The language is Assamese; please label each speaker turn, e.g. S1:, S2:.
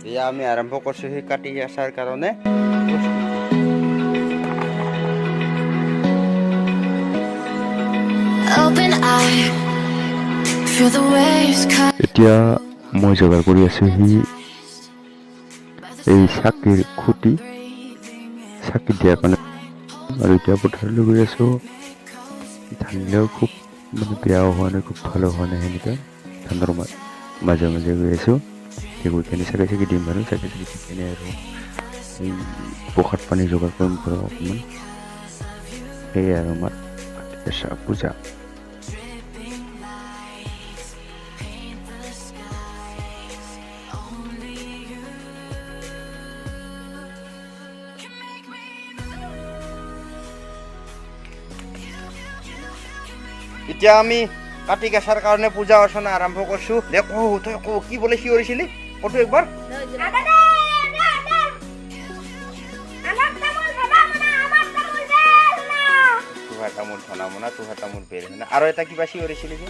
S1: এয়া আমি আৰম্ভ কৰিছোঁ সেই কাটি আছাৰ কাৰণে।
S2: এতিয়া মই যোগাৰ কৰি আছো এই চাকিৰ খুঁটি চাকি দিয়াৰ কাৰণে। আৰু এতিয়া পথাৰলৈ গৈ আছো। ধানবিলাক খুব মানে বেয়াও হোৱা নাই, খুব ভালো হোৱা নাই, সেনেকুৱা ধানৰ মাজে মাজে গৈ আছো। গৈ কিনে চাকি চাকি দিম আৰু চাকি চাকি দি কিনে আৰু এই প্ৰসাদ পানী যোগাৰ কৰিম ঘৰৰ অকণমান। সেয়াই আৰু আমাৰ কাতি কেঁচা পূজা।
S1: এতিয়া আমি কাতি কেঁচাৰ কাৰণে পূজা অৰ্চনা আৰম্ভ কৰিছোঁ। দে কওঁ তই কওঁ কি বোলে চিঞৰিছিলি কতো একবাৰ। তুহাৰ তামোল ধনা মনা তুহাৰ তামোল বেৰ হেনা আৰু এটা কিবা চিঞৰিছিলি যে